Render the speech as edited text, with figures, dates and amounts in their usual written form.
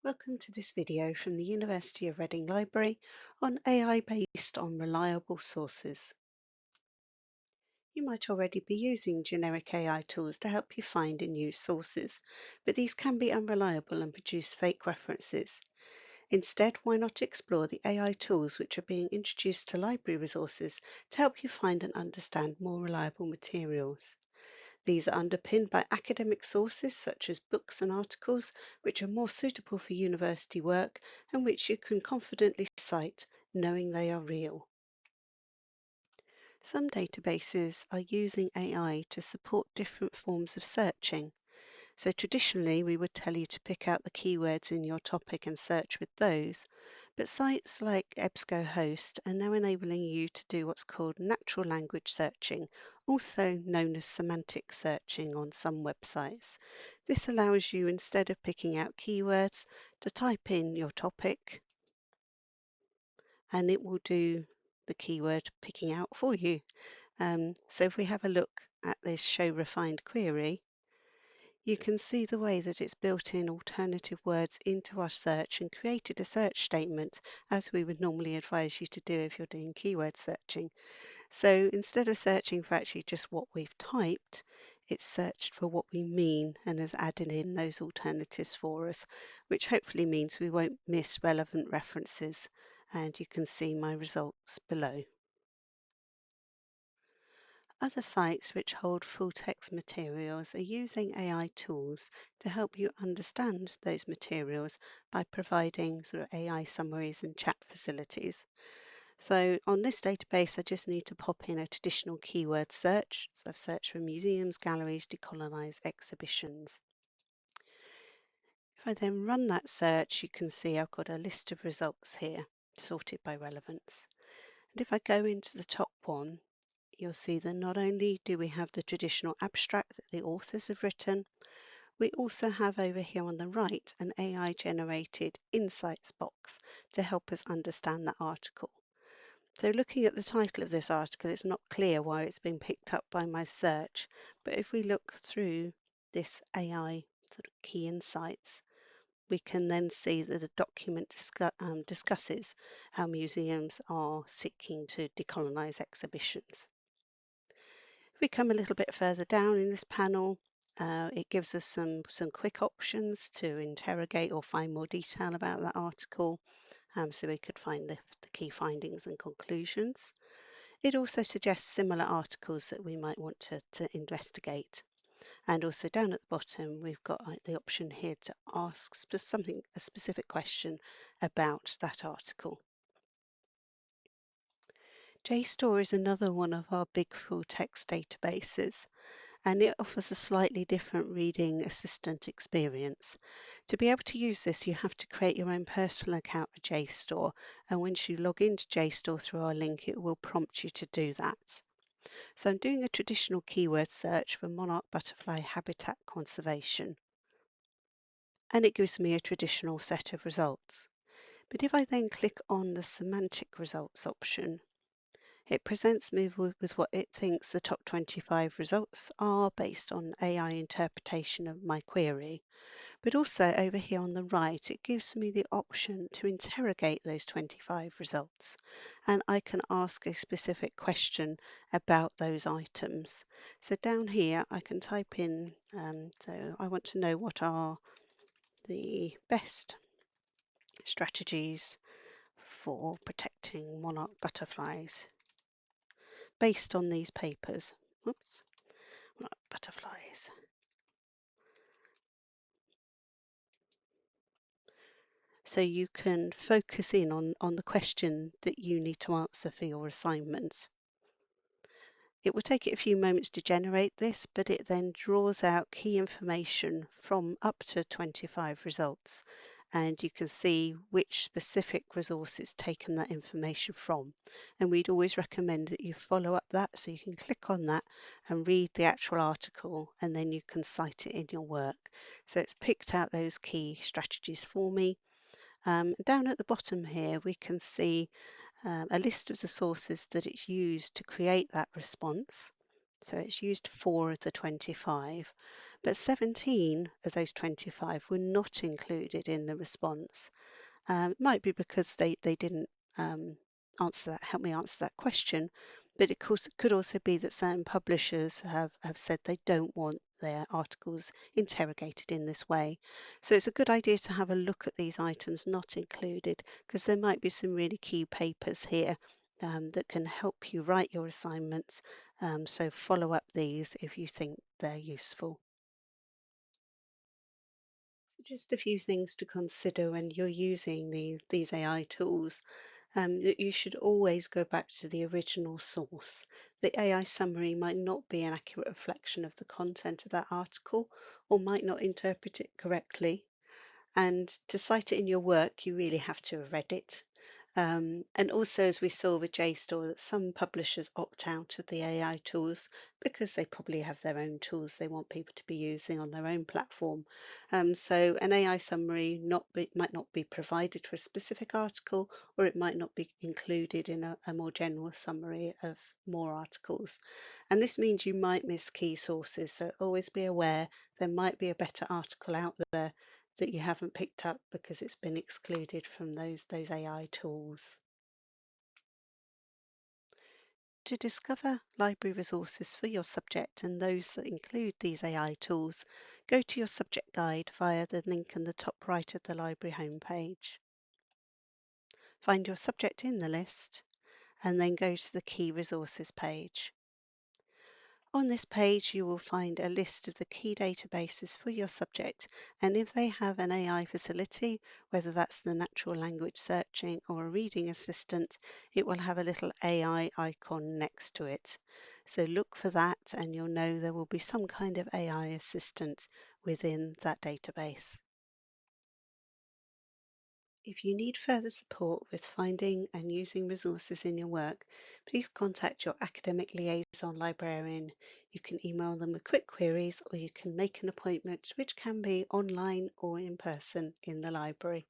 Welcome to this video from the University of Reading Library on AI based on reliable sources. You might already be using generic AI tools to help you find and use sources, but these can be unreliable and produce fake references. Instead, why not explore the AI tools which are being introduced to library resources to help you find and understand more reliable materials? These are underpinned by academic sources such as books and articles, which are more suitable for university work and which you can confidently cite, knowing they are real. Some databases are using AI to support different forms of searching. So traditionally, we would tell you to pick out the keywords in your topic and search with those. But sites like EBSCOhost are now enabling you to do what's called natural language searching, also known as semantic searching on some websites. This allows you, instead of picking out keywords, to type in your topic and it will do the keyword picking out for you. So if we have a look at this show refined query, you can see the way that it's built in alternative words into our search and created a search statement as we would normally advise you to do if you're doing keyword searching. So instead of searching for actually just what we've typed, it's searched for what we mean and has added in those alternatives for us, which hopefully means we won't miss relevant references. And you can see my results below. Other sites which hold full text materials are using AI tools to help you understand those materials by providing sort of AI summaries and chat facilities. So on this database, I just need to pop in a traditional keyword search. So I've searched for museums, galleries, decolonized exhibitions. If I then run that search, you can see I've got a list of results here, sorted by relevance. And if I go into the top one, you'll see that not only do we have the traditional abstract that the authors have written, we also have over here on the right an AI generated insights box to help us understand that article. So looking at the title of this article, it's not clear why it's been picked up by my search, but if we look through this AI sort of key insights, we can then see that the document discusses how museums are seeking to decolonise exhibitions. If we come a little bit further down in this panel, it gives us some quick options to interrogate or find more detail about that article, so we could find the key findings and conclusions. It also suggests similar articles that we might want to investigate. And also down at the bottom, we've got the option here to ask a specific question about that article. JSTOR is another one of our big full text databases, and it offers a slightly different reading assistant experience. To be able to use this, you have to create your own personal account for JSTOR, and once you log into JSTOR through our link, it will prompt you to do that. So I'm doing a traditional keyword search for monarch butterfly habitat conservation, and it gives me a traditional set of results. But if I then click on the semantic results option, it presents me with what it thinks the top 25 results are based on AI interpretation of my query. But also over here on the right, it gives me the option to interrogate those 25 results. And I can ask a specific question about those items. So down here, I can type in, so I want to know what are the best strategies for protecting monarch butterflies based on these papers. Oops, monarch butterflies. So you can focus in on the question that you need to answer for your assignment. It will take it a few moments to generate this, but it then draws out key information from up to 25 results, and you can see which specific resource it's taken that information from. And we'd always recommend that you follow up that, so you can click on that and read the actual article, and then you can cite it in your work. So it's picked out those key strategies for me. Down at the bottom here, we can see a list of the sources that it's used to create that response. So it's used 4 of the 25, but 17 of those 25 were not included in the response. It might be because they didn't um, help me answer that question, but it could also be that certain publishers have said they don't want their articles interrogated in this way. So it's a good idea to have a look at these items not included, because there might be some really key papers here that can help you write your assignments. So follow up these if you think they're useful. So just a few things to consider when you're using these AI tools. That you should always go back to the original source. The AI summary might not be an accurate reflection of the content of that article or might not interpret it correctly. And to cite it in your work, you really have to have read it. And also, as we saw with JSTOR, that some publishers opt out of the AI tools because they probably have their own tools they want people to be using on their own platform. So an AI summary might not be provided for a specific article, or it might not be included in a more general summary of more articles. And this means you might miss key sources, so always be aware there might be a better article out there that you haven't picked up because it's been excluded from those AI tools. To discover library resources for your subject and those that include these AI tools, go to your subject guide via the link in the top right of the library homepage. Find your subject in the list and then go to the key resources page. On this page, you will find a list of the key databases for your subject, and if they have an AI facility, whether that's the natural language searching or a reading assistant, it will have a little AI icon next to it. So look for that and you'll know there will be some kind of AI assistant within that database. If you need further support with finding and using resources in your work, please contact your academic liaison librarian. You can email them with quick queries or you can make an appointment, which can be online or in person in the library.